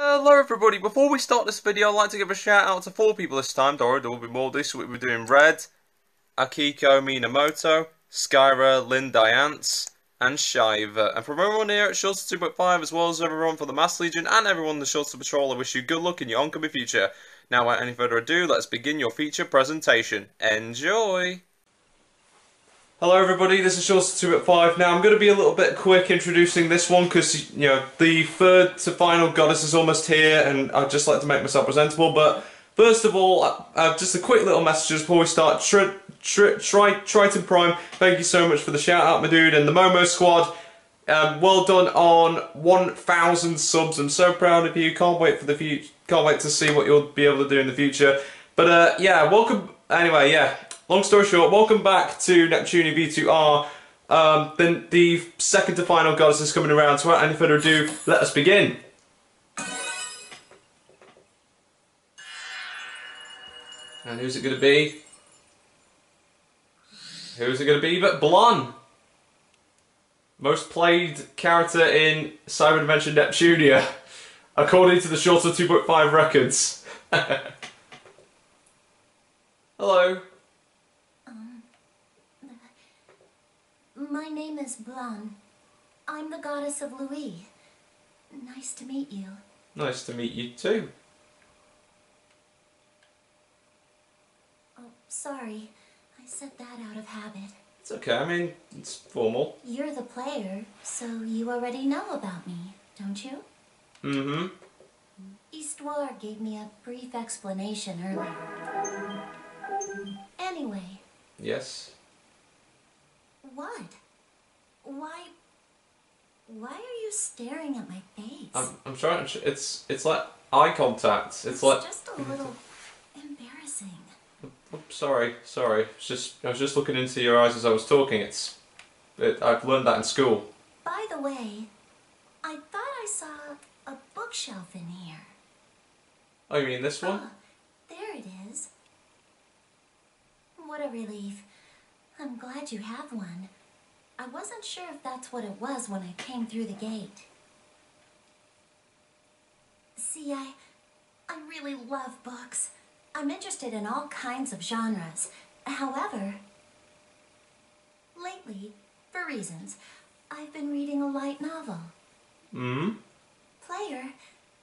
Hello everybody, before we start this video I'd like to give a shout out to 4 people this time. There will be more this week. We're doing Red, Akiko Minamoto, Skyra Lyndiance and Shyva. And from everyone here at SHOUTOUT 2.5 as well as everyone from the Mass Legion and everyone in the SHOUTOUT Patrol, I wish you good luck in your oncoming future. Now without any further ado, let's begin your feature presentation. Enjoy! Hello everybody, this is SHOUTOUT 2.5. Now I'm going to be a little bit quick introducing this one because, you know, the third to final goddess is almost here and I'd just like to make myself presentable. But first of all, just a quick little message before we start. Triton Prime, thank you so much for the shout out, my dude, and the Momo Squad. Well done on 1,000 subs. I'm so proud of you. Can't wait for the future. Can't wait to see what you'll be able to do in the future. But yeah, welcome. Anyway, yeah. Long story short, welcome back to Neptunia V2R. Then the second to final goddess is coming around, so without any further ado, let us begin. And who's it going to be? Who's it going to be but Blanc? Most played character in Megadimension Neptunia, according to the SHOUTOUT 2.5 records. Hello. My name is Blanc. I'm the goddess of Lowee. Nice to meet you. Nice to meet you too. Oh, sorry. I said that out of habit. It's okay, I mean, it's formal. You're the player, so you already know about me, don't you? Mm-hmm. VIIR gave me a brief explanation earlier. Anyway. Yes. What? Why are you staring at my face? I'm trying to, it's like eye contact. It's like just a little embarrassing. Sorry. I was just looking into your eyes as I was talking. I've learned that in school. By the way, I thought I saw a bookshelf in here. Oh, you mean this one? Oh, there it is. What a relief. I'm glad you have one. I wasn't sure if that's what it was when I came through the gate. See, I really love books. I'm interested in all kinds of genres. However, lately, for reasons, I've been reading a light novel. Mm-hmm. Player,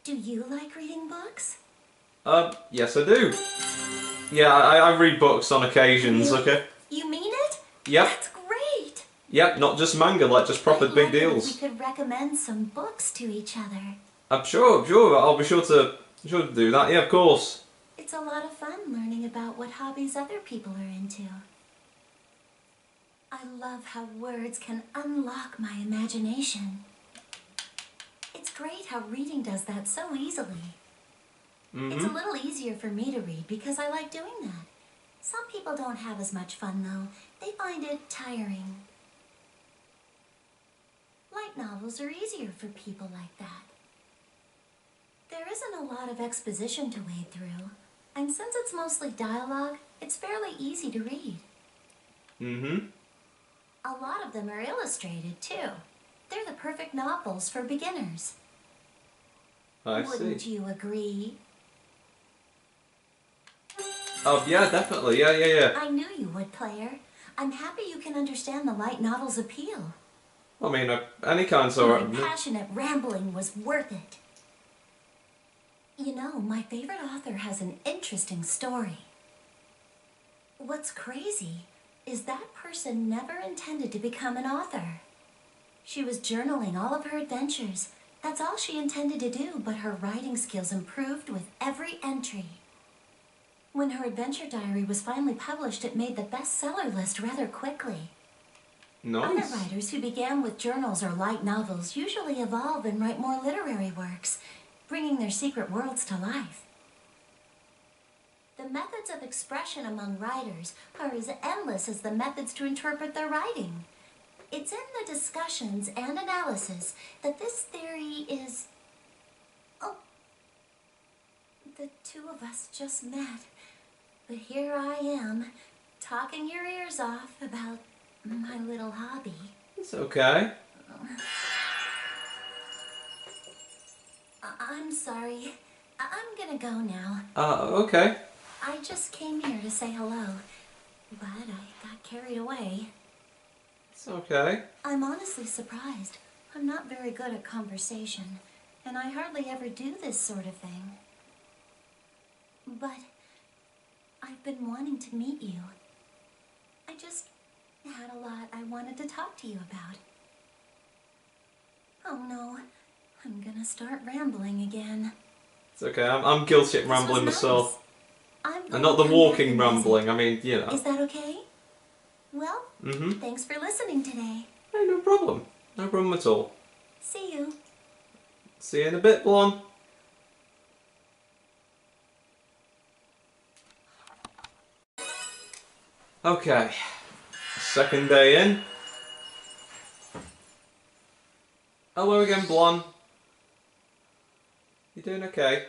do you like reading books? Yes I do. Yeah, I read books on occasions, Really? okay? You mean it? Yep. That's great! Yep, not just manga, like just proper I'd big love it if deals. we could recommend some books to each other. I'm sure, I'll be sure to do that, yeah, of course. It's a lot of fun learning about what hobbies other people are into. I love how words can unlock my imagination. It's great how reading does that so easily. Mm-hmm. It's a little easier for me to read because I like doing that. Some people don't have as much fun though. They find it tiring. Light novels are easier for people like that. There isn't a lot of exposition to wade through, and since it's mostly dialogue, it's fairly easy to read. Mm-hmm. A lot of them are illustrated too. They're the perfect novels for beginners. I see. Wouldn't you agree? Oh, yeah, definitely. Yeah. I knew you would, player. I'm happy you can understand the light novel's appeal. I mean, any kind's alright. My passionate rambling was worth it. You know, my favorite author has an interesting story. What's crazy is that person never intended to become an author. She was journaling all of her adventures. That's all she intended to do, but her writing skills improved with every entry. When her adventure diary was finally published, it made the bestseller list rather quickly. Nice. Other writers who began with journals or light novels usually evolve and write more literary works, bringing their secret worlds to life. The methods of expression among writers are as endless as the methods to interpret their writing. It's in the discussions and analysis that this theory is... Oh, the two of us just met, but here I am, talking your ears off about my little hobby. It's okay. I'm sorry. I'm gonna go now. Okay. I just came here to say hello, but I got carried away. It's okay. I'm honestly surprised. I'm not very good at conversation, and I hardly ever do this sort of thing. But I've been wanting to meet you. I just had a lot I wanted to talk to you about. Oh no, I'm gonna start rambling again. It's okay. I'm guilty at rambling myself. And not the walking rambling. I mean, you know. Is that okay? Well, thanks for listening today. Hey, no problem. No problem at all. See you. See you in a bit, Blanc. Okay. Second day in. Hello again, Blanc. You doing okay?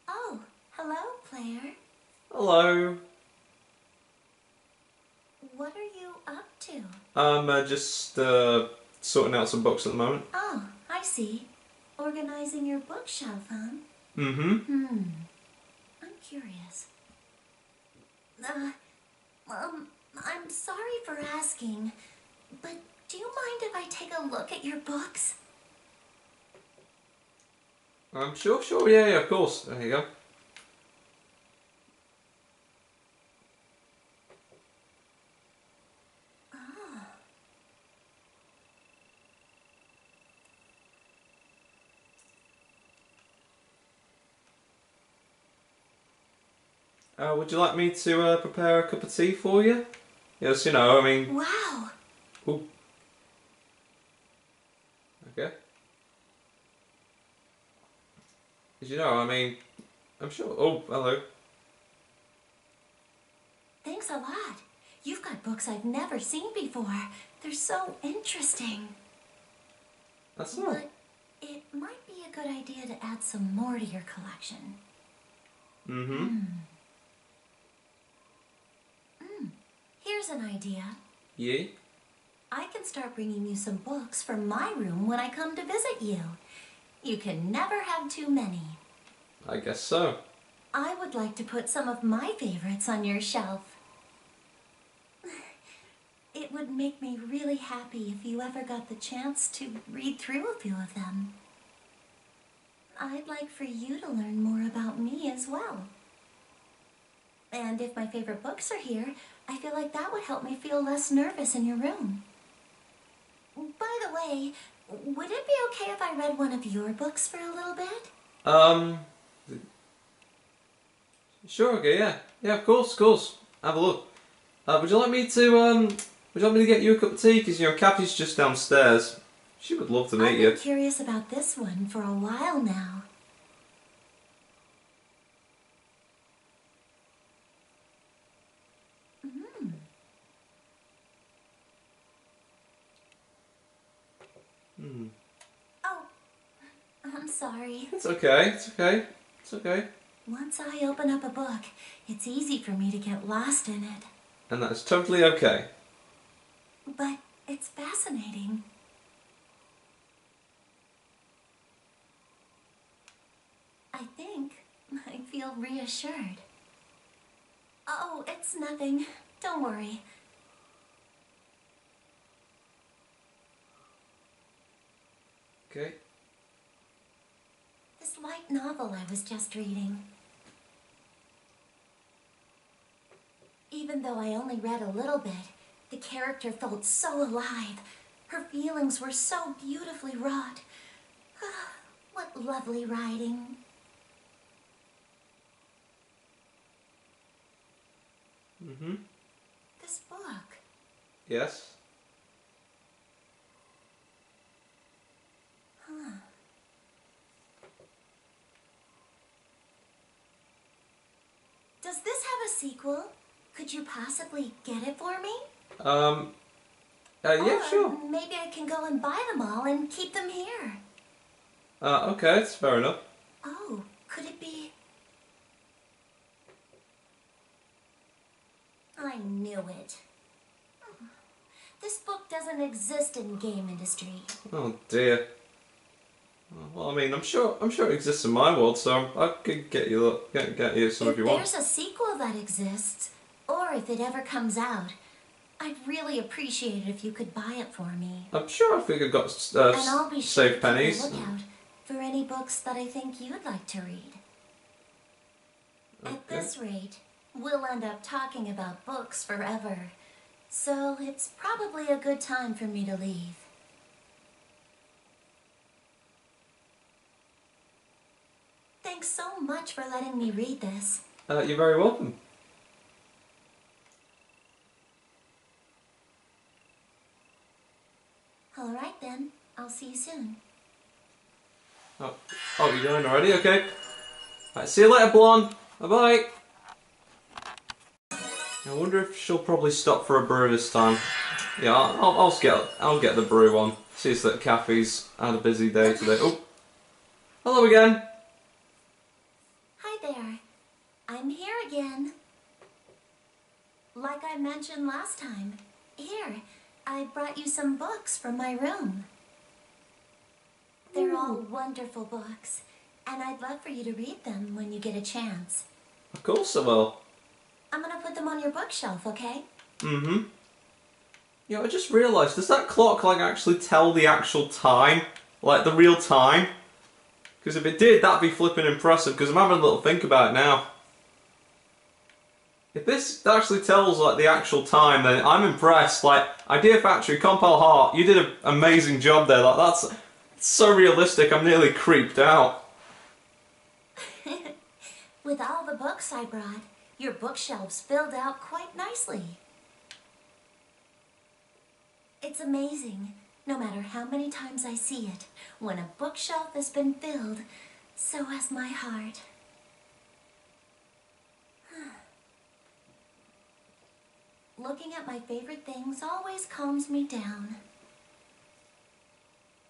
Oh, hello, player. Hello. What are you up to? I'm just sorting out some books at the moment. Oh, I see. Organizing your bookshelf, huh? Mm-hmm. I'm curious. I'm sorry for asking, but do you mind if I take a look at your books? Sure, yeah, of course. There you go. Would you like me to prepare a cup of tea for you? Yes, you know, I mean... Wow! Ooh. Okay. As you know, I mean... I'm sure... Oh, hello. Thanks a lot. You've got books I've never seen before. They're so interesting. That's all. But it might be a good idea to add some more to your collection. Here's an idea. Yeah? I can start bringing you some books from my room when I come to visit you. You can never have too many. I guess so. I would like to put some of my favorites on your shelf. It would make me really happy if you ever got the chance to read through a few of them. I'd like for you to learn more about me as well. And if my favorite books are here, I feel like that would help me feel less nervous in your room. By the way, would it be okay if I read one of your books for a little bit? Sure, okay, yeah. Yeah, of course. Have a look. Would you like me to get you a cup of tea? Because, you know, Kathy's just downstairs. She would love to meet you. I've been curious about this one for a while now. Oh, I'm sorry. It's okay. Once I open up a book, it's easy for me to get lost in it. And that's totally okay. But it's fascinating. I think I feel reassured. Oh, it's nothing. Don't worry. Okay. This light novel I was just reading. Even though I only read a little bit, the character felt so alive. Her feelings were so beautifully wrought. What lovely writing. This book. Yes? Does this have a sequel? Could you possibly get it for me? Yeah, sure. Maybe I can go and buy them all and keep them here. Okay, that's fair enough. Oh, could it be... I knew it. This book doesn't exist in the game industry. Oh dear. Well, I mean, I'm sure it exists in my world, so I could get you some if you want. If there's a sequel that exists, or if it ever comes out, I'd really appreciate it if you could buy it for me. I'm sure I think I've got And I'll be sure to saved pennies. keep a lookout for any books that I think you'd like to read. Okay. At this rate, we'll end up talking about books forever, so it's probably a good time for me to leave. Thanks so much for letting me read this. You're very welcome. Alright then, I'll see you soon. Oh, you're going already? Okay. Right, see you later, Blanc. Bye-bye. I wonder if she'll probably stop for a brew this time. Yeah, I'll get the brew on. Seems that Kathy's had a busy day today. Oh, hello again. Hi there. I'm here again. Like I mentioned last time, here, I brought you some books from my room. They're all wonderful books, and I'd love for you to read them when you get a chance. Of course I will. I'm gonna put them on your bookshelf, okay? Mm-hmm. Yeah, I just realised, does that clock like actually tell the actual time? Like the real time? Because if it did, that'd be flipping impressive, because I'm having a little think about it now. If this actually tells like the actual time, then I'm impressed. Like, Idea Factory, Compile Heart, you did an amazing job there. Like, that's so realistic, I'm nearly creeped out. With all the books I brought, your bookshelves filled out quite nicely. It's amazing, no matter how many times I see it, when a bookshelf has been filled, so has my heart. Looking at my favorite things always calms me down.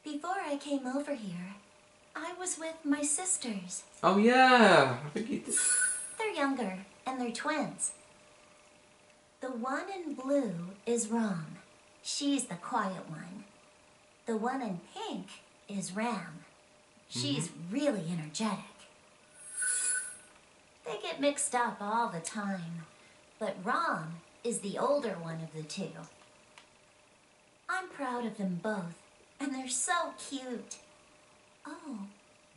Before I came over here, I was with my sisters. Oh yeah, I think you did. They're younger, and they're twins. The one in blue is Ram. She's the quiet one. The one in pink is Ram. She's really energetic. They get mixed up all the time, but Ram is the older one of the two. I'm proud of them both, and they're so cute. Oh,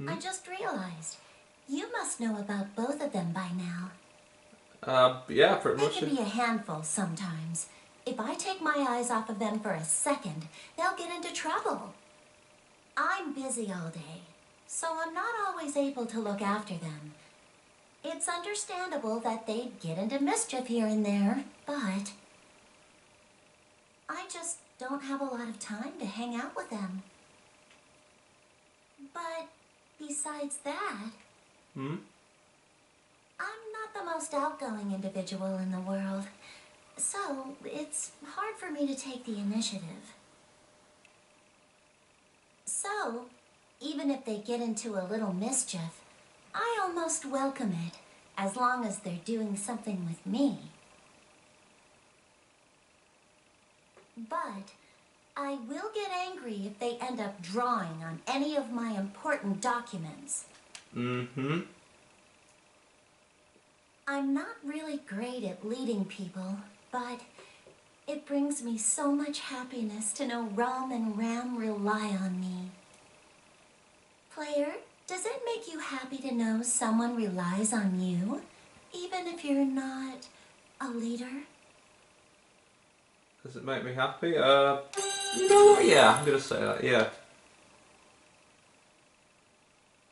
I just realized, you must know about both of them by now. Yeah, pretty They much. can be a handful sometimes. If I take my eyes off of them for a second, they'll get into trouble. I'm busy all day, so I'm not always able to look after them. It's understandable that they'd get into mischief here and there, but I just don't have a lot of time to hang out with them. But besides that, I'm not the most outgoing individual in the world, so it's hard for me to take the initiative. So, even if they get into a little mischief, I almost welcome it, as long as they're doing something with me. But I will get angry if they end up drawing on any of my important documents. I'm not really great at leading people, but it brings me so much happiness to know Ram and Ram rely on me. Player, does it make you happy to know someone relies on you, even if you're not a leader? Does it make me happy? You know what? Yeah, I'm gonna say that, yeah.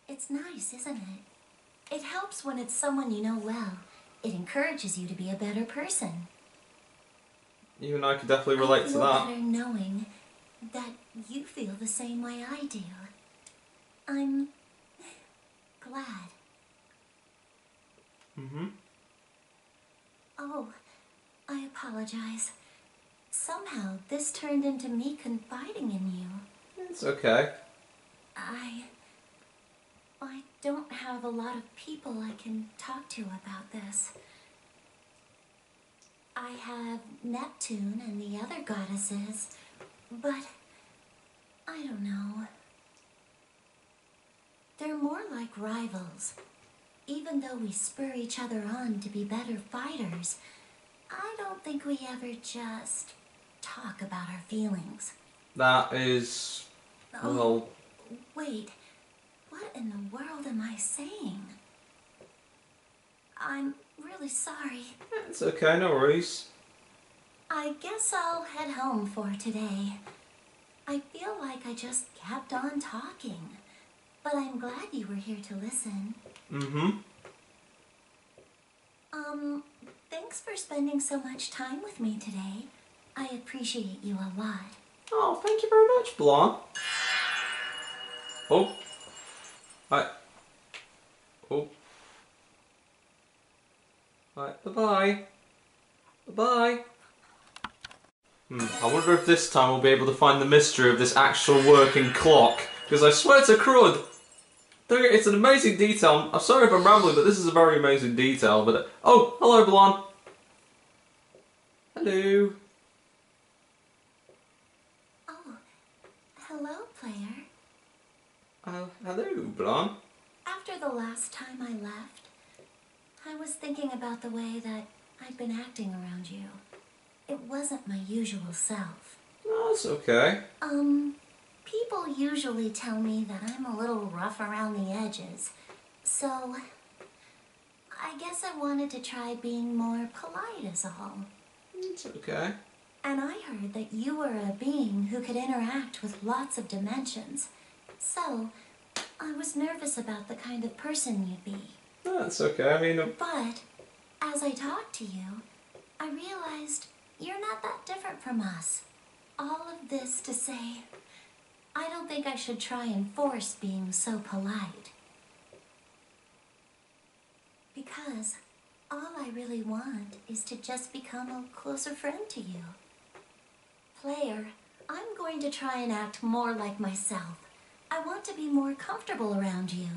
It's nice, isn't it? It helps when it's someone you know well. It encourages you to be a better person. You and I could definitely relate to that. I feel better knowing that you feel the same way I do. I'm glad. Oh, I apologize. Somehow this turned into me confiding in you. It's okay. I don't have a lot of people I can talk to about this. I have Neptune and the other goddesses, but I don't know. They're more like rivals. Even though we spur each other on to be better fighters, I don't think we ever just talk about our feelings. That is... well... Wait, what in the world am I saying? I'm really sorry. It's okay, no worries. I guess I'll head home for today. I feel like I just kept on talking, but I'm glad you were here to listen. Mm-hmm. Thanks for spending so much time with me today. I appreciate you a lot. Oh, thank you very much, Blanc. Oh. Oh. Right, bye-bye. Bye-bye. I wonder if this time we'll be able to find the mystery of this actual working clock. Because I swear to crud, it's an amazing detail. I'm sorry if I'm rambling, but this is a very amazing detail. But oh, hello, Blanc. Hello. Oh, hello, player. Hello, Blanc. After the last time I left, I was thinking about the way that I'd been acting around you. It wasn't my usual self. No, that's okay. People usually tell me that I'm a little rough around the edges, so I guess I wanted to try being more polite is all. It's okay. And I heard that you were a being who could interact with lots of dimensions, so I was nervous about the kind of person you'd be. No, that's okay, I mean... But as I talked to you, I realized you're not that different from us. All of this to say, I don't think I should try and force being so polite. Because all I really want is to just become a closer friend to you. Player, I'm going to try and act more like myself. I want to be more comfortable around you.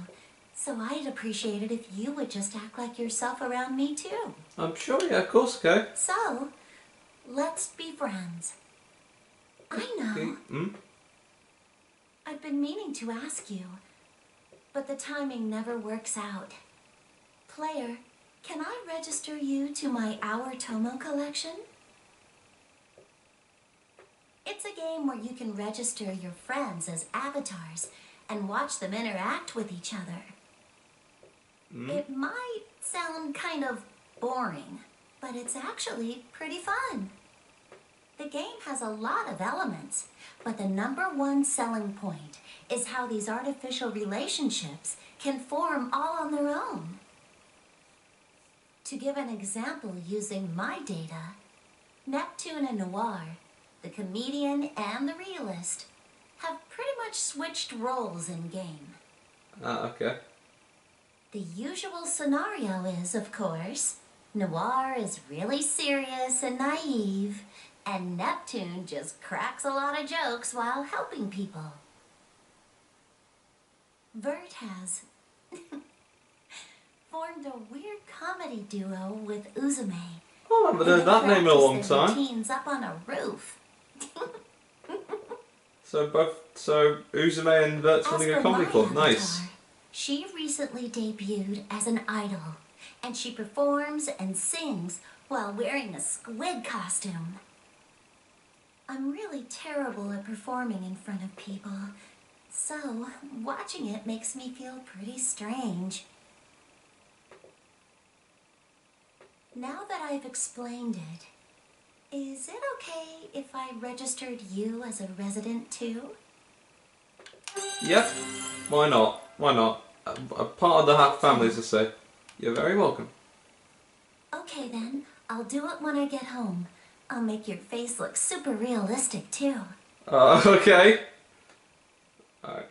So I'd appreciate it if you would just act like yourself around me too. I'm sure, yeah, of course, okay. So, let's be friends. I know. Okay. I've been meaning to ask you, but the timing never works out. Player, can I register you to my Our Tomo collection? It's a game where you can register your friends as avatars and watch them interact with each other. It might sound kind of boring, but it's actually pretty fun. The game has a lot of elements, but the #1 selling point is how these artificial relationships can form all on their own. To give an example using my data, Neptunia and Noir, the comedian and the realist, have pretty much switched roles in game. Okay. The usual scenario is, of course, Noir is really serious and naive, and Neptune just cracks a lot of jokes while helping people. VIIR has formed a weird comedy duo with Uzume. Oh, I haven't heard that name in a long time. Routines up on a roof. So Uzume and VIIR's running a comedy club. Nice. She recently debuted as an idol, and she performs and sings while wearing a squid costume. I'm really terrible at performing in front of people, so watching it makes me feel pretty strange. Now that I've explained it, is it okay if I registered you as a resident too? Yep. Why not? Why not? A part of the Hat family, as I say. You're very welcome. Okay then, I'll do it when I get home. I'll make your face look super realistic too. Okay. Alright.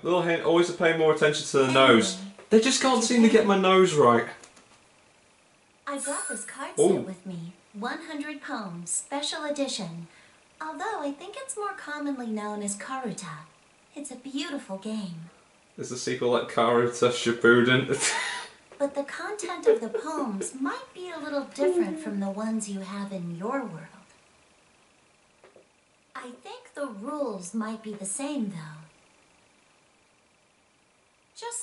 Little hint, always to pay more attention to the nose. They just can't seem to get my nose right. I brought this card set with me. 100 Poems, special edition. Although I think it's more commonly known as Karuta. It's a beautiful game. There's a sequel like Karuta Shippuden. But the content of the poems might be a little different from the ones you have in your world. I think the rules might be the same though.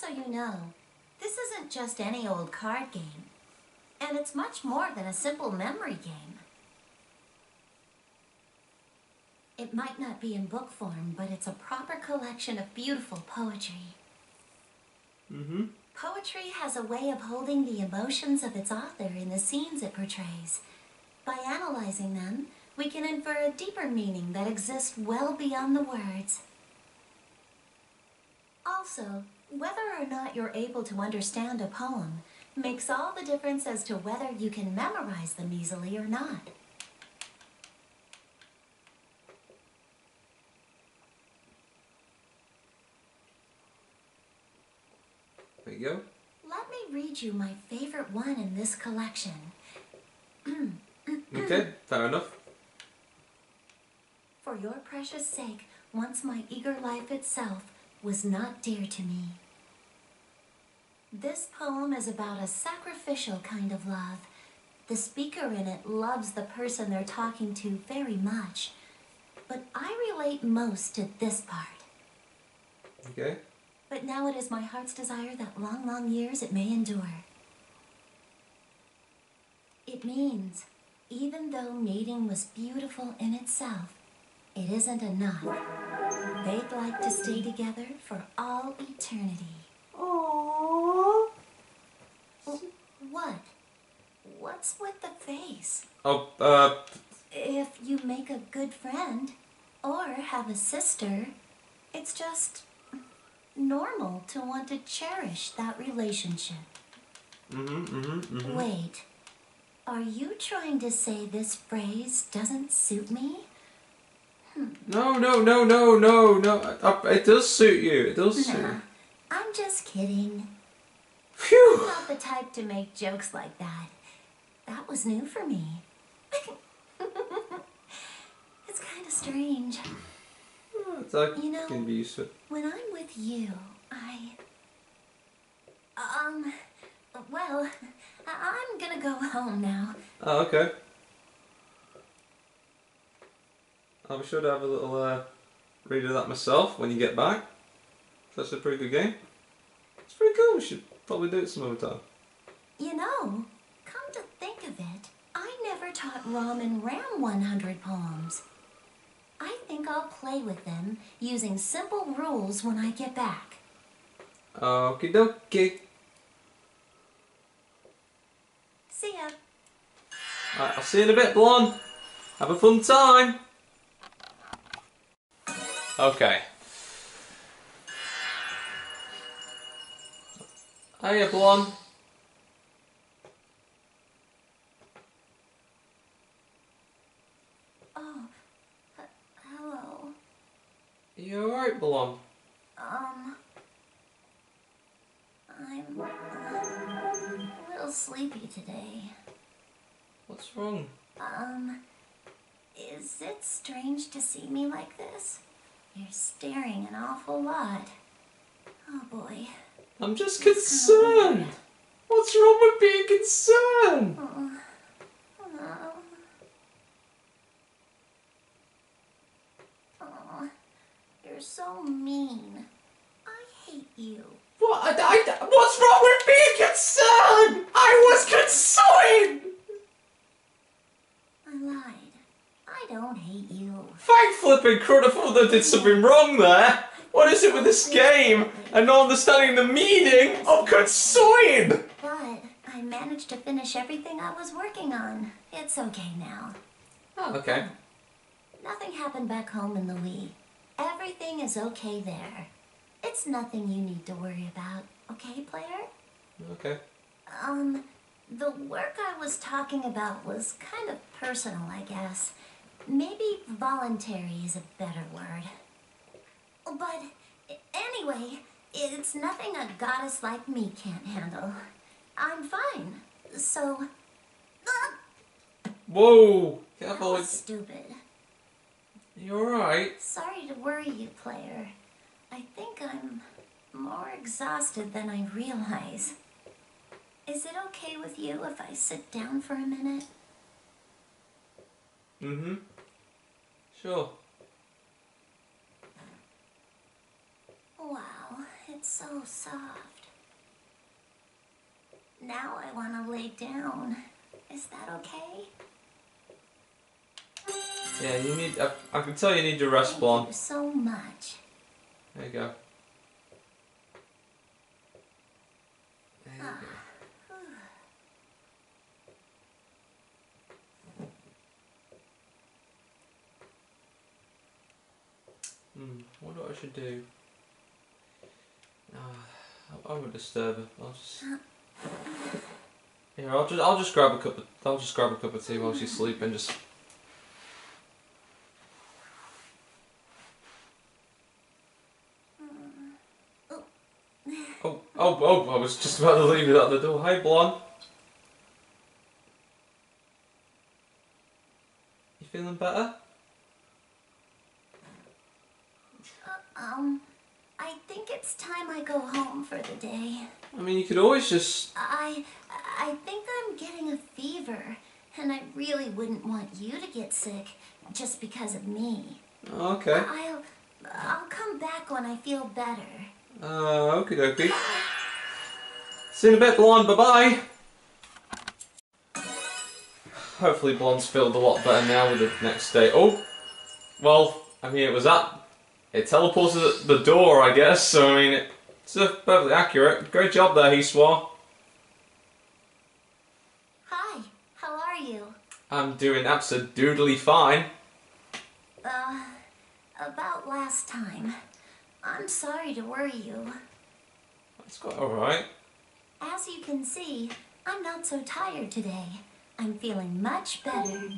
so you know, this isn't just any old card game. And it's much more than a simple memory game. It might not be in book form, but it's a proper collection of beautiful poetry. Poetry has a way of holding the emotions of its author in the scenes it portrays. By analyzing them, we can infer a deeper meaning that exists well beyond the words. Also, whether or not you're able to understand a poem makes all the difference as to whether you can memorize them easily or not. There you go. Let me read you my favorite one in this collection. Okay, fair enough. For your precious sake, once my eager life itself was not dear to me. This poem is about a sacrificial kind of love. The speaker in it loves the person they're talking to very much, but I relate most to this part. Okay. But now it is my heart's desire that long, long years it may endure. It means, even though mating was beautiful in itself, it isn't enough. They'd like to stay together for all eternity. Aww. What? What's with the face? Oh, If you make a good friend, or have a sister, it's just normal to want to cherish that relationship. Wait, are you trying to say this phrase doesn't suit me? No. It does suit you. It does suit you. I'm just kidding. Phew. I'm not the type to make jokes like that. That was new for me. It's kind of strange. You know, can be used to it. When I'm with you, well, I'm gonna go home now. Oh, okay. I'll be sure to have a little read of that myself when you get back. That's a pretty good game. It's pretty cool. We should probably do it some other time. You know, come to think of it, I never taught Rom and Ram 100 poems. I think I'll play with them using simple rules when I get back. Okie dokie. See ya. Alright, I'll see you in a bit, Blonde. Have a fun time. Okay. Hiya, Blonde. Oh, hello. You alright, Blonde? I'm a little sleepy today. What's wrong? Is it strange to see me like this? You're staring an awful lot. Oh boy. I'm just concerned. What's wrong with being concerned? You're so mean. I hate you. What? What's wrong with being concerned? I was concerned! I lied. I don't hate you. Thank flipping crudiful that did something wrong there. What is it with this game and not understanding the meaning of concern? But I managed to finish everything I was working on. It's okay now. Oh, okay. Nothing happened back home in Lowee. Everything is okay there. It's nothing you need to worry about, okay, player? Okay. The work I was talking about was kind of personal, I guess. Maybe voluntary is a better word. But anyway, it's nothing a goddess like me can't handle. I'm fine, so... Whoa! That Careful. was stupid. You alright? Sorry to worry you, player. I think I'm more exhausted than I realize. Is it okay with you if I sit down for a minute? Mm-hmm. Sure. Wow, it's It's so soft. Now I want to lay down. Is that okay? Yeah, you need. I can tell you need to rest, Blanc. Thank you so much. There you go. There you go. I wonder what I should do. I won't disturb her. I'll just. Here, I'll just grab a cup of tea while she's sleeping. Just. Oh! I was just about to leave it at the door. Hey, Blanc. You feeling better? I think it's time I go home for the day. I mean, you could always just... I think I'm getting a fever, and I really wouldn't want you to get sick just because of me. Okay. I'll come back when I feel better. Okie dokie. See you in a bit, Blanc. Bye-bye. Hopefully Blanc's feeling a lot better now with the next day. Oh! Well, I mean, it teleported at the door, I guess, so I mean, it's perfectly accurate. Great job there, Hiswa. Hi, how are you? I'm doing absolutely fine. About last time. I'm sorry to worry you. That's quite alright. As you can see, I'm not so tired today. I'm feeling much better.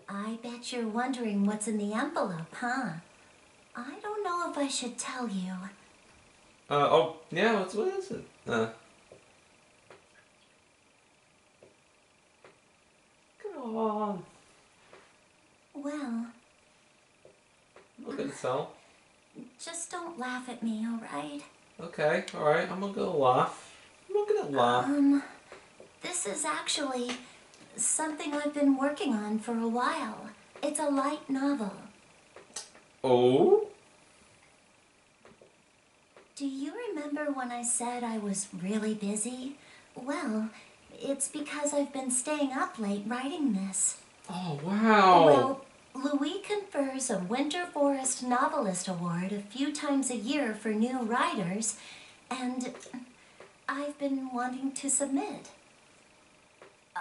I bet you're wondering what's in the envelope, huh? I don't know if I should tell you. Oh, yeah, what is it? Come on. Well... I'm not gonna tell. Just don't laugh at me, alright? Okay, alright, I'm not gonna laugh. I'm not gonna laugh. This is actually something I've been working on for a while. It's a light novel. Oh? Do you remember when I said I was really busy? Well, it's because I've been staying up late writing this. Oh, wow. Well, Lowee confers a Winter Forest Novelist Award a few times a year for new writers, and I've been wanting to submit.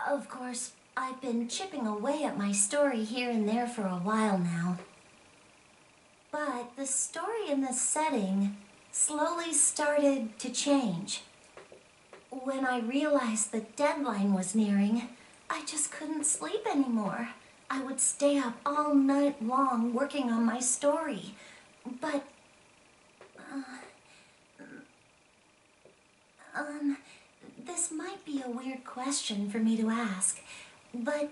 Of course, I've been chipping away at my story here and there for a while now. But the story in this setting slowly started to change. When I realized the deadline was nearing, I just couldn't sleep anymore. I would stay up all night long working on my story. But, this might be a weird question for me to ask, but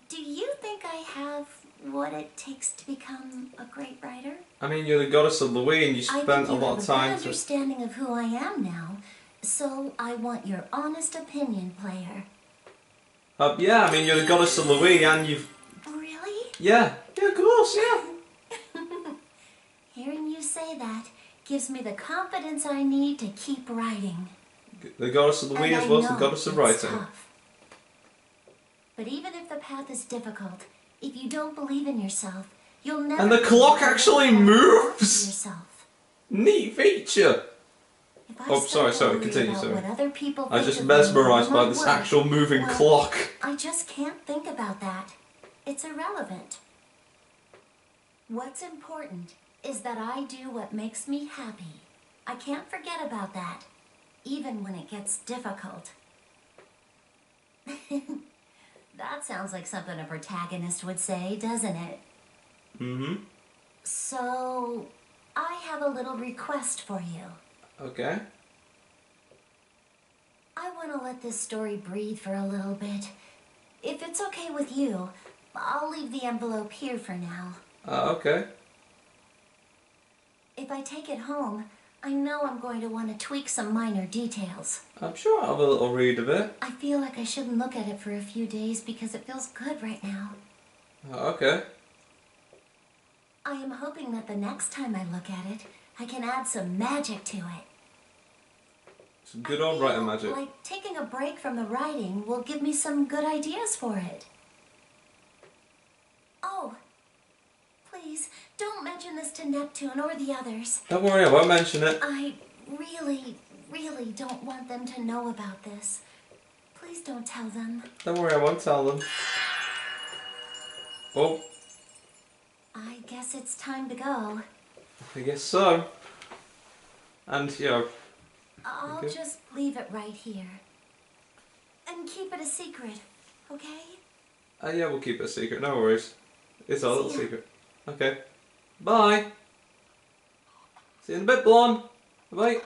do you think I have what it takes to become a great writer? I mean, you're the goddess of Lowee and you spent a lot of time I have a good understanding of who I am now, so I want your honest opinion, player. Yeah, I mean, you're the goddess of Lowee and you've... Really? Yeah, of course, yeah. Hearing you say that gives me the confidence I need to keep writing. The goddess of Lowee as well as the goddess of writing. Tough. But even if the path is difficult, if you don't believe in yourself, you'll never... And the clock actually moves! Yourself. Neat feature! Oh, sorry, continue, sorry. I just mesmerised by this actual moving clock. I just can't think about that. It's irrelevant. What's important is that I do what makes me happy. I can't forget about that, even when it gets difficult. That sounds like something a protagonist would say, doesn't it? Mm-hmm. So, I have a little request for you. Okay. I want to let this story breathe for a little bit. If it's okay with you, I'll leave the envelope here for now. Okay. If I take it home, I know I'm going to want to tweak some minor details. I'm sure I'll have a little read of it. I feel like I shouldn't look at it for a few days because it feels good right now. Okay. I am hoping that the next time I look at it, I can add some magic to it. Some good old writing magic. Like taking a break from the writing will give me some good ideas for it. Oh, please, don't mention this to Neptune or the others. Don't worry, I won't mention it. I really don't want them to know about this. Please don't tell them. Don't worry, I won't tell them. Oh. I guess it's time to go. I guess so. And, you know... I'll just leave it right here. And keep it a secret, okay? Yeah, we'll keep it a secret, no worries. It's our little secret. Okay. Bye! See you in a bit, Blanc. Bye.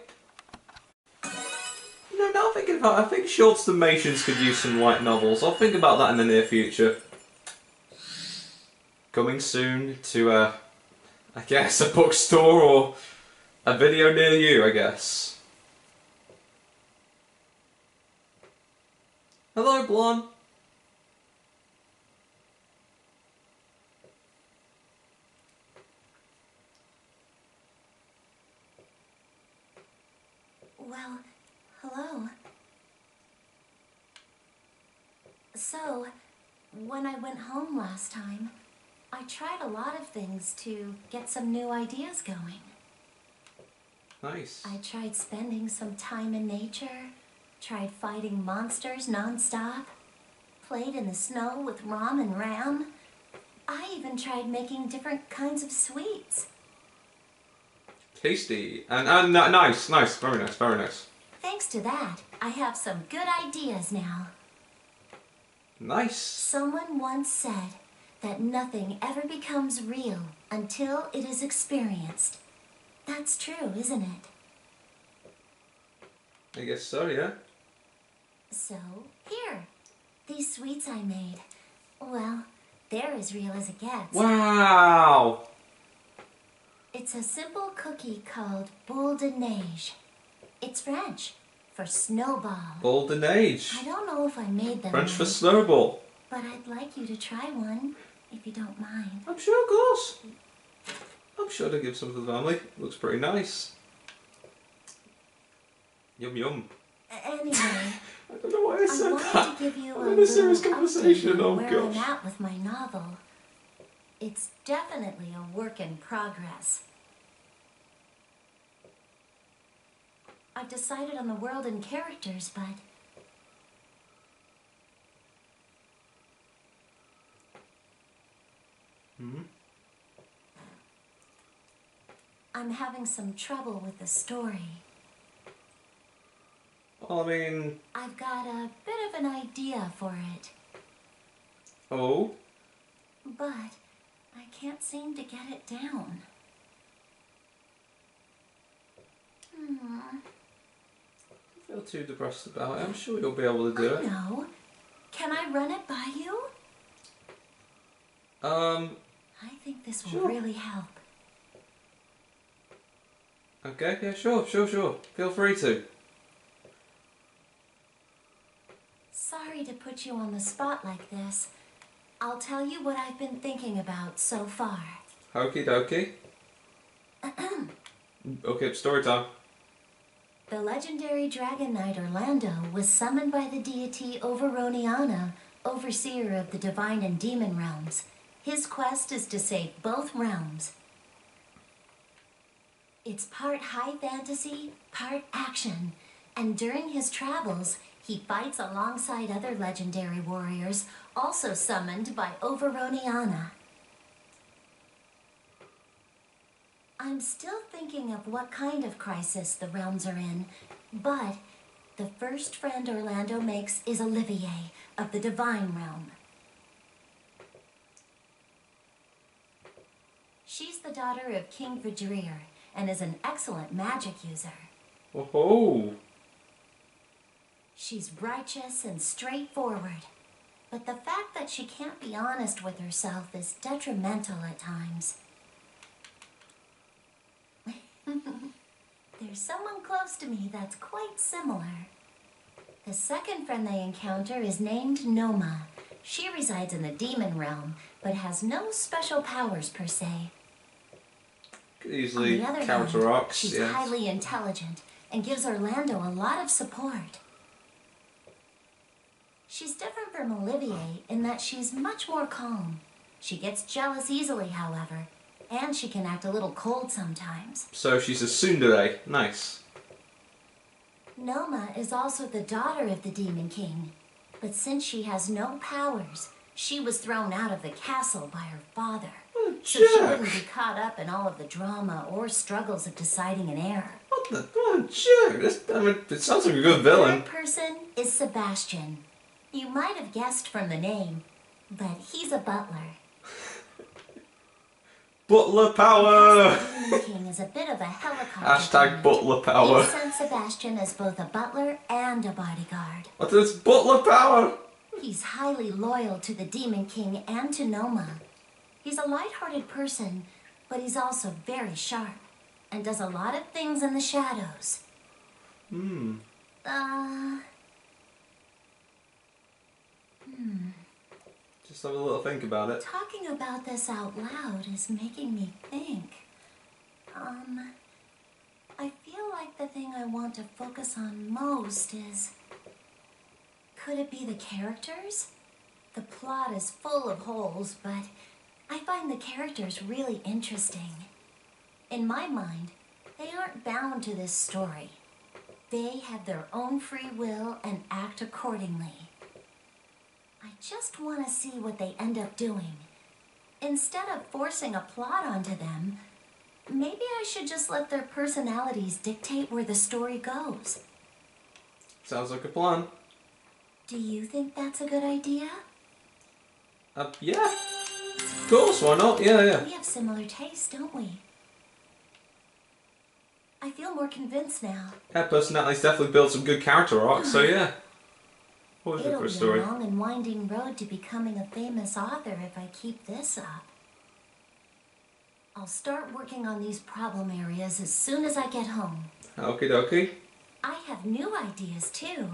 You know, now thinking about it, I think Shortstamations could use some light novels. I'll think about that in the near future. Coming soon to, I guess, a bookstore or a video near you, I guess. Hello, Blanc. Well, hello. So, when I went home last time, I tried a lot of things to get some new ideas going. Nice. I tried spending some time in nature, tried fighting monsters non-stop, played in the snow with Rom and Ram. I even tried making different kinds of sweets. Tasty. And nice, very nice, very nice. Thanks to that, I have some good ideas now. Nice. Someone once said that nothing ever becomes real until it is experienced. That's true, isn't it? I guess so, yeah. So, here. These sweets I made. Well, they're as real as it gets. Wow! It's a simple cookie called boule de neige. It's French for snowball. Boule de neige. I don't know if I made them French right, for snowball. but I'd like you to try one, if you don't mind. I'm sure, of course. I'm sure to give some to the family. Looks pretty nice. Yum yum. Anyway, I don't know why I said I wanted that. to give you I'm a in a serious little conversation. update Oh on where I'm gosh. at with my novel. It's definitely a work in progress. I've decided on the world and characters, but I'm having some trouble with the story. Well, I mean... I've got a bit of an idea for it, Oh? but I can't seem to get it down. Don't feel too depressed about it. I'm sure you'll be able to do I it. know. Can I run it by you? I think this will Sure. really help. Okay, yeah, sure. Feel free to. Sorry to put you on the spot like this. I'll tell you what I've been thinking about so far. Okie dokie. Okay, story time. The legendary Dragon Knight Orlando was summoned by the deity Overoniana, overseer of the divine and demon realms. His quest is to save both realms. It's part high fantasy, part action, and during his travels, he fights alongside other legendary warriors, also summoned by Overoniana. I'm still thinking of what kind of crisis the realms are in, but the first friend Orlando makes is Olivier of the Divine Realm. She's the daughter of King VIIR and is an excellent magic user. Oh. She's righteous and straightforward, but the fact that she can't be honest with herself is detrimental at times. There's someone close to me that's quite similar. The second friend they encounter is named Noma. She resides in the demon realm, but has no special powers per se. Easily On the other character hand, arcs, she's yes. highly intelligent and gives Orlando a lot of support. She's different from Olivier in that she's much more calm. She gets jealous easily, however, and she can act a little cold sometimes. So she's a tsundere. Nice. Noma is also the daughter of the Demon King, but since she has no powers, she was thrown out of the castle by her father. So she wouldn't be caught up in all of the drama or struggles of deciding an heir. What the? What a jerk! It sounds like a good villain. The third person is Sebastian. You might have guessed from the name, but he's a butler. Butler power! The Demon King is a bit of a helicopter. Hashtag butler He power. sent Sebastian as both a butler and a bodyguard. What is butler power? He's highly loyal to the Demon King and to Noma. He's a light-hearted person, but he's also very sharp and does a lot of things in the shadows. Just have a little think about it. Talking about this out loud is making me think. I feel like the thing I want to focus on most is... Could it be the characters? The plot is full of holes, but I find the characters really interesting. In my mind, they aren't bound to this story. They have their own free will and act accordingly. I just want to see what they end up doing. Instead of forcing a plot onto them, maybe I should just let their personalities dictate where the story goes. Sounds like a plan. Do you think that's a good idea? Yeah. Of course, why not? Yeah. We have similar tastes, don't we? I feel more convinced now. Her personality's definitely built some good character arcs, so yeah. Always good It'll for a be story. a long and winding road to becoming a famous author if I keep this up. I'll start working on these problem areas as soon as I get home. Okie dokie. I have new ideas too.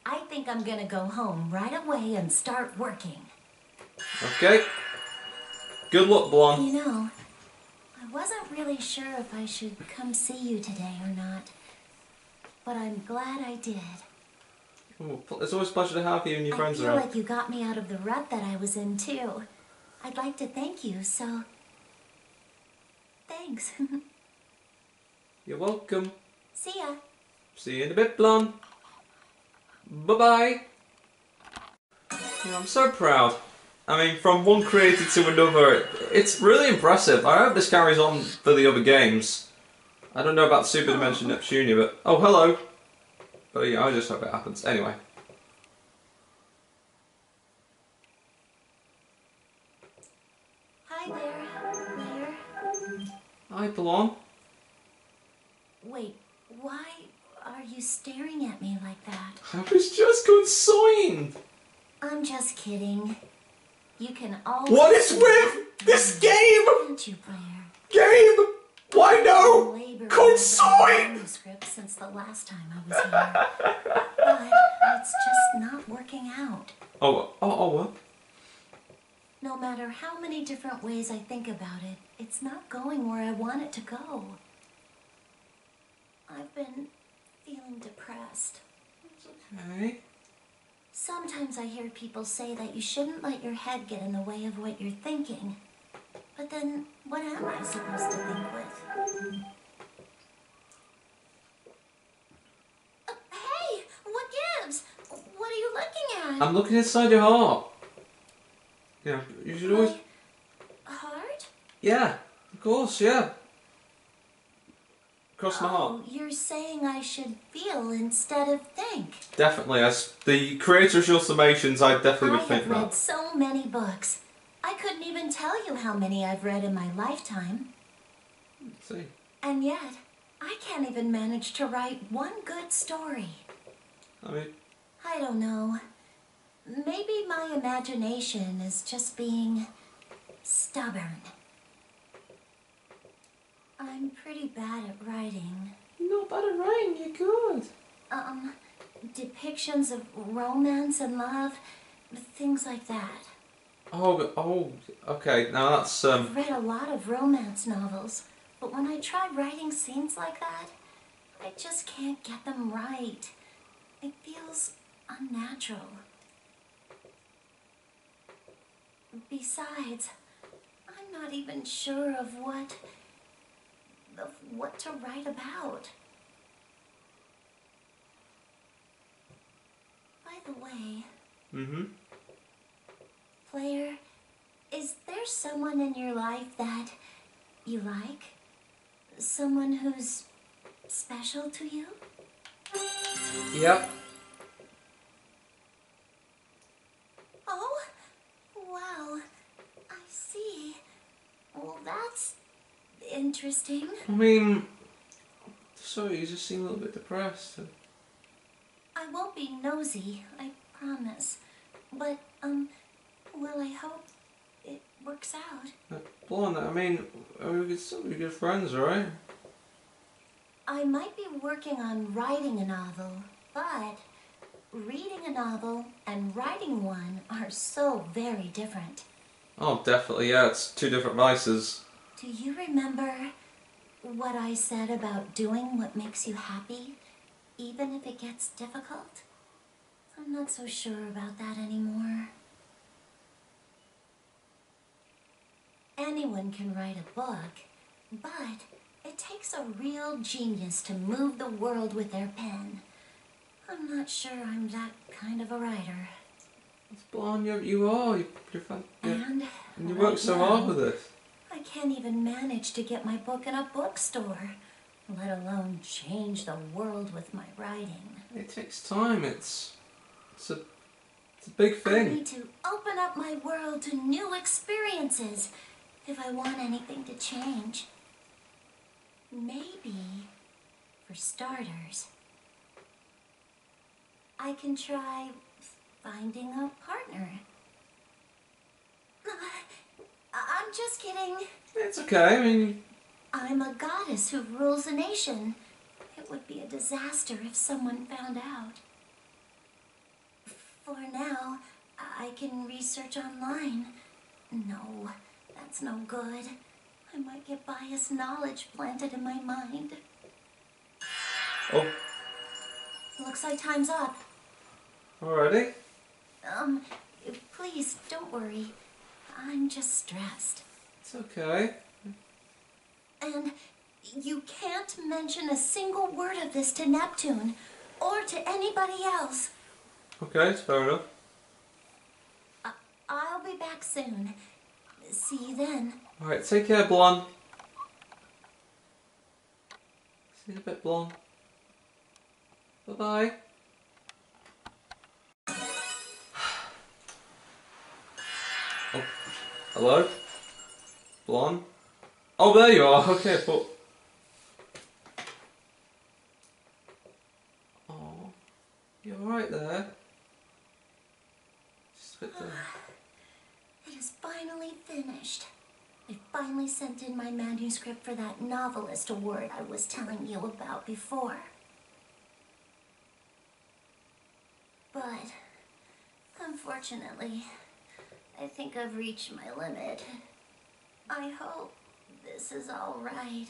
I think I'm gonna go home right away and start working. Okay. Good luck, Blanc. You know, I wasn't really sure if I should come see you today or not, but I'm glad I did. Oh, it's always a pleasure to have you and your friends I feel around. like you got me out of the rut that I was in too. I'd like to thank you, so... Thanks. You're welcome. See ya. See you in a bit, Blanc. Bye-bye. Yeah, I'm so proud. I mean, from one creator to another, it's really impressive. I hope this carries on for the other games. I don't know about Super Dimension Neptunia, but... Oh, hello. But yeah, I just hope it happens. Anyway. Hi there, Blair. Hi, Blanc. Wait, why are you staring at me like that? I was just consigned. I'm just kidding. You can always... What is with this game? Can't you, Blair? Game? Why no? Labor Consign! manuscript since the last time I was here. But it's just not working out. Oh, what? No matter how many different ways I think about it, it's not going where I want it to go. I've been feeling depressed. Okay. Sometimes I hear people say that you shouldn't let your head get in the way of what you're thinking. But then, what am I supposed to think with? Hey! What gives? What are you looking at? I'm looking inside your heart. Yeah, you should always... My heart? Yeah, of course, yeah. Cross my heart. Oh, you're saying I should feel instead of think. Definitely, as the creator of your summations, I definitely would I think have read that. so many books. I couldn't even tell you how many I've read in my lifetime. Let's see. And yet, I can't even manage to write one good story. I mean, I don't know. Maybe my imagination is just being stubborn. I'm pretty bad at writing. you're not bad at writing, you're good. Depictions of romance and love, things like that. Oh, okay, now that's, I've read a lot of romance novels, but when I try writing scenes like that, I just can't get them right. It feels unnatural. Besides, I'm not even sure of what to write about. By the way, player, is there someone in your life that you like? Someone who's special to you? Yep. Oh, wow. I see. Well, that's interesting. I mean, sorry, you just seem a little bit depressed. I won't be nosy, I promise. But, well, I hope it works out. Blanc, I mean, we could still be good friends, right? I might be working on writing a novel, but reading a novel and writing one are so very different. Oh, definitely, yeah, it's two different vices. Do you remember what I said about doing what makes you happy, even if it gets difficult? I'm not so sure about that anymore. Anyone can write a book, but it takes a real genius to move the world with their pen. I'm not sure I'm that kind of a writer. It's Blanc, you're fun. And you work so hard with it. I can't even manage to get my book in a bookstore, let alone change the world with my writing. It takes time, it's a big thing. I need to open up my world to new experiences if I want anything to change. Maybe, for starters, I can try finding a partner. I'm just kidding. It's okay, I mean... I'm a goddess who rules a nation. It would be a disaster if someone found out. For now, I can research online. No, that's no good. I might get biased knowledge planted in my mind. Oh. Looks like time's up. Alrighty. Please, don't worry. I'm just stressed. It's okay. And you can't mention a single word of this to Neptune, or to anybody else. Okay, it's fair enough. I'll be back soon. See you then. Alright, take care, Blanc. See you in a bit, Blanc. Bye-bye. Oh, hello? Blanc? Oh, there you are. Okay, but... Oh, you alright there? Just a bit there. It is finally finished. I finally sent in my manuscript for that novelist award I was telling you about before. But, unfortunately, I think I've reached my limit. I hope this is all right.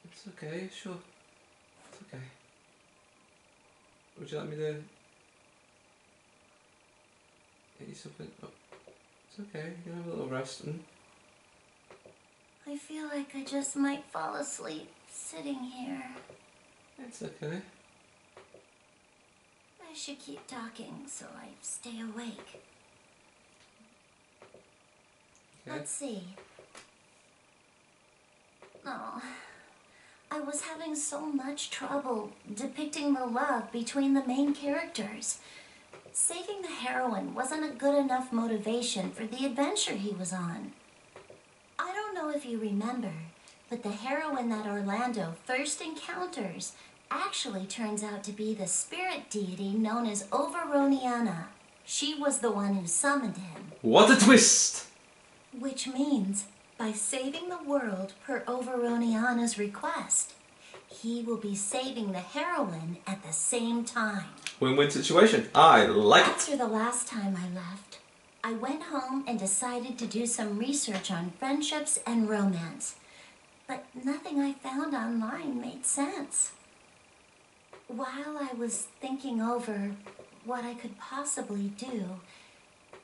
It's okay, sure. It's okay. Would you like me to get you something? Oh, it's okay, you can have a little rest. I feel like I just might fall asleep sitting here. It's okay. I should keep talking so I stay awake. Okay. Let's see. Oh, I was having so much trouble depicting the love between the main characters. Saving the heroine wasn't a good enough motivation for the adventure he was on. I don't know if you remember, but the heroine that Orlando first encounters actually turns out to be the spirit deity known as Overoniana. She was the one who summoned him. What a twist! Which means, by saving the world per Overoniana's request, he will be saving the heroine at the same time. Win-win situation. I like it. After the last time I left, I went home and decided to do some research on friendships and romance. But nothing I found online made sense. While I was thinking over what I could possibly do,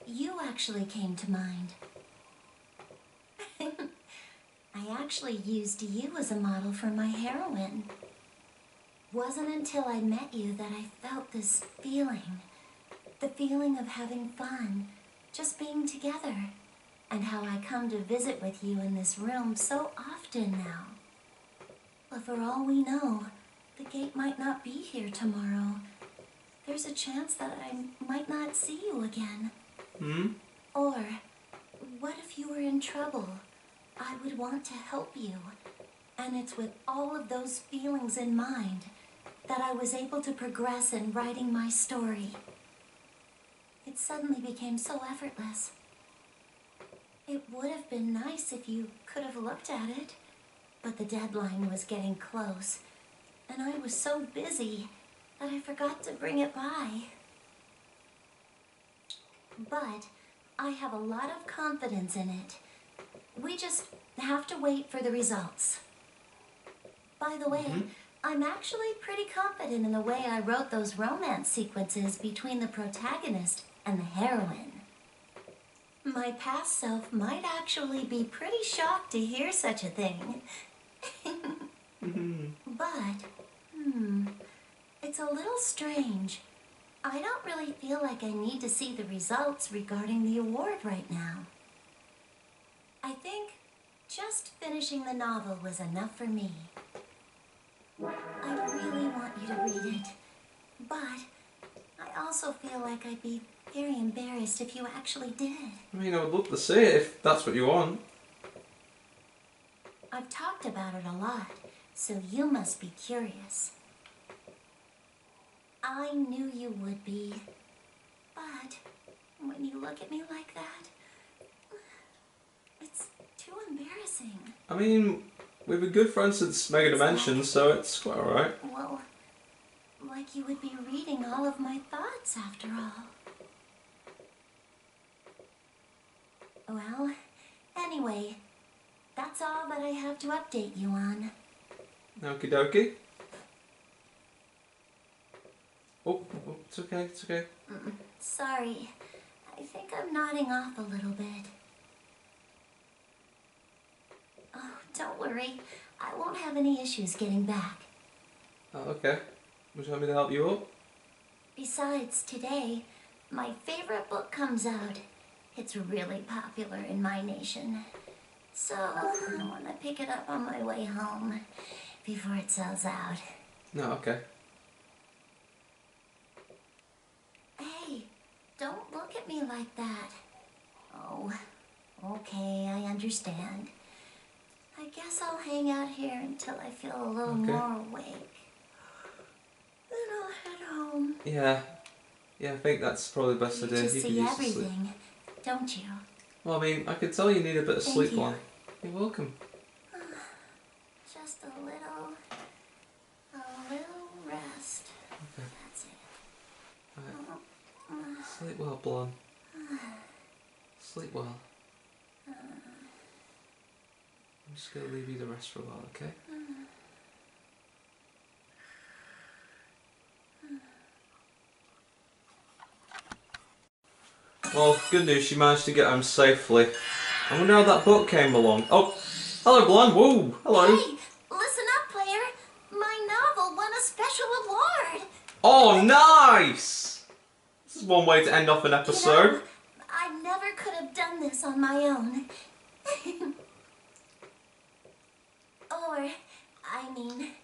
you actually came to mind. I actually used you as a model for my heroine. Wasn't until I met you that I felt this feeling. The feeling of having fun, just being together, and how I come to visit with you in this room so often now. But for all we know, the gate might not be here tomorrow. There's a chance that I might not see you again. Or, what if you were in trouble? I would want to help you. And it's with all of those feelings in mind that I was able to progress in writing my story. It suddenly became so effortless. It would have been nice if you could have looked at it, but the deadline was getting close, and I was so busy that I forgot to bring it by. But I have a lot of confidence in it. We just have to wait for the results. By the way, I'm actually pretty confident in the way I wrote those romance sequences between the protagonist and the heroine. My past self might actually be pretty shocked to hear such a thing. But, it's a little strange. I don't really feel like I need to see the results regarding the award right now. I think just finishing the novel was enough for me. I really want you to read it, but I also feel like I'd be very embarrassed if you actually did. I mean, I would love to see it if that's what you want. I've talked about it a lot, so you must be curious. I knew you would be, but when you look at me like that, it's too embarrassing. I mean, we've been good friends since Megadimension, so it's quite alright. Well, like you would be reading all of my thoughts after all. Well, anyway, that's all that I have to update you on. Okie dokie. Oh, it's okay, it's okay. Sorry, I think I'm nodding off a little bit. Oh, don't worry, I won't have any issues getting back. Oh, okay. Would you like me to help you up? Besides, today, my favorite book comes out. It's really popular in my nation. So, I want to pick it up on my way home before it sells out. No, okay. Hey, don't look at me like that. Oh, okay, I understand. I guess I'll hang out here until I feel a little more awake. Then I'll head home. Yeah, I think that's probably the best idea. You just You see can use everything, don't you? Well, I mean, I could tell you need a bit of sleep, you. Blanc. You're welcome. Just a little rest. Okay. That's it. Alright. Sleep well, Blanc. Sleep well. I'm just going to leave you to rest for a while, okay? Well, good news, she managed to get home safely. I wonder how that book came along. Oh, hello, Blanc. Whoa, hello. Hey, listen up, player. My novel won a special award. Oh, nice! This is one way to end off an episode. You know, I never could have done this on my own. Or, I mean,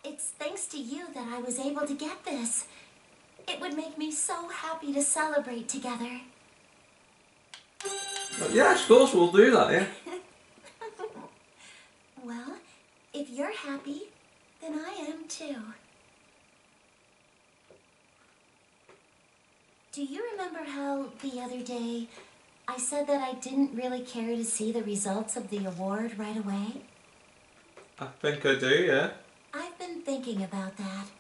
it's thanks to you that I was able to get this. It would make me so happy to celebrate together. Yeah, of course, we'll do that, yeah. Well, if you're happy, then I am too. Do you remember how the other day I said that I didn't really care to see the results of the award right away? I think I do, yeah. I've been thinking about that.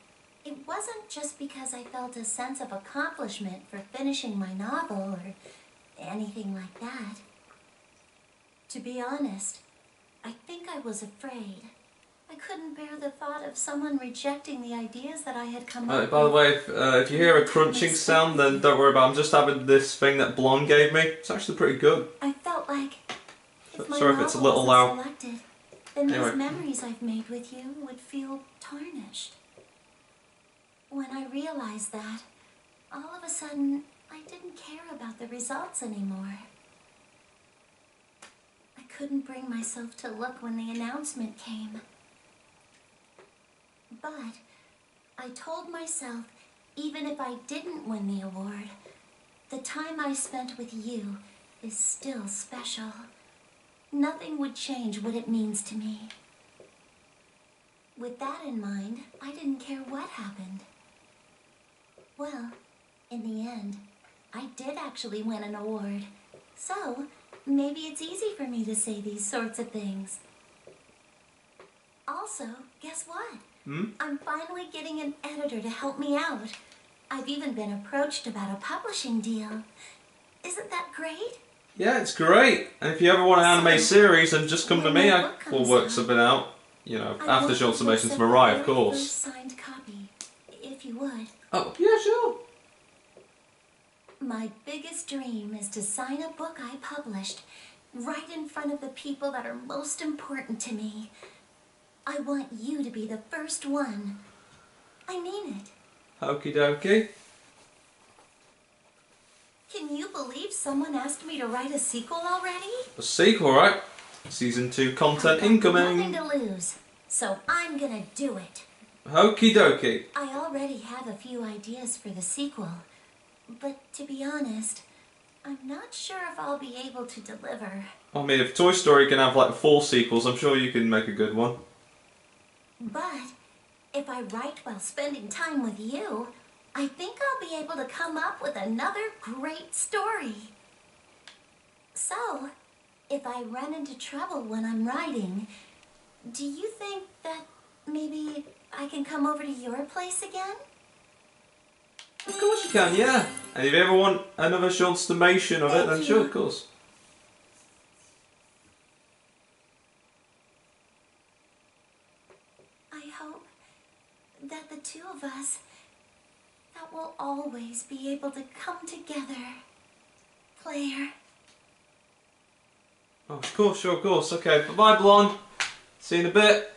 It wasn't just because I felt a sense of accomplishment for finishing my novel or anything like that. To be honest, I think I was afraid. I couldn't bear the thought of someone rejecting the ideas that I had come up with. By the way, if you hear a crunching sound, then don't worry about it. I'm just having this thing that Blanc gave me. It's actually pretty good. I felt like if my Sorry if it's a little novel loud. wasn't selected, then Anyway. these memories I've made with you would feel tarnished. When I realized that, all of a sudden, I didn't care about the results anymore. I couldn't bring myself to look when the announcement came. But I told myself, even if I didn't win the award, the time I spent with you is still special. Nothing would change what it means to me. With that in mind, I didn't care what happened. Well, in the end, I did actually win an award. So, maybe it's easy for me to say these sorts of things. Also, guess what? I'm finally getting an editor to help me out. I've even been approached about a publishing deal. Isn't that great? Yeah, it's great. And if you ever want an anime series, then just come to me. I will work something out. You know, after Short Summations of Mirai, of course. Signed copy, if you would. Oh, yeah, sure. My biggest dream is to sign a book I published right in front of the people that are most important to me. I want you to be the first one. I mean it. Okie dokie. Can you believe someone asked me to write a sequel already? A sequel, right? Season 2 content I've got incoming. nothing to lose, so I'm gonna do it. Okie dokie. I already have a few ideas for the sequel, but to be honest, I'm not sure if I'll be able to deliver. I mean, if Toy Story can have like 4 sequels, I'm sure you can make a good one. But if I write while spending time with you, I think I'll be able to come up with another great story. So, if I run into trouble when I'm writing, do you think that maybe I can come over to your place again? Of course you can, yeah. And if you ever want another short summation of it, then Thank sure, you. of course. I hope that the two of us, that we'll always be able to come together, Claire. Oh, of course, sure, of course. Okay, bye-bye, Blonde. See you in a bit.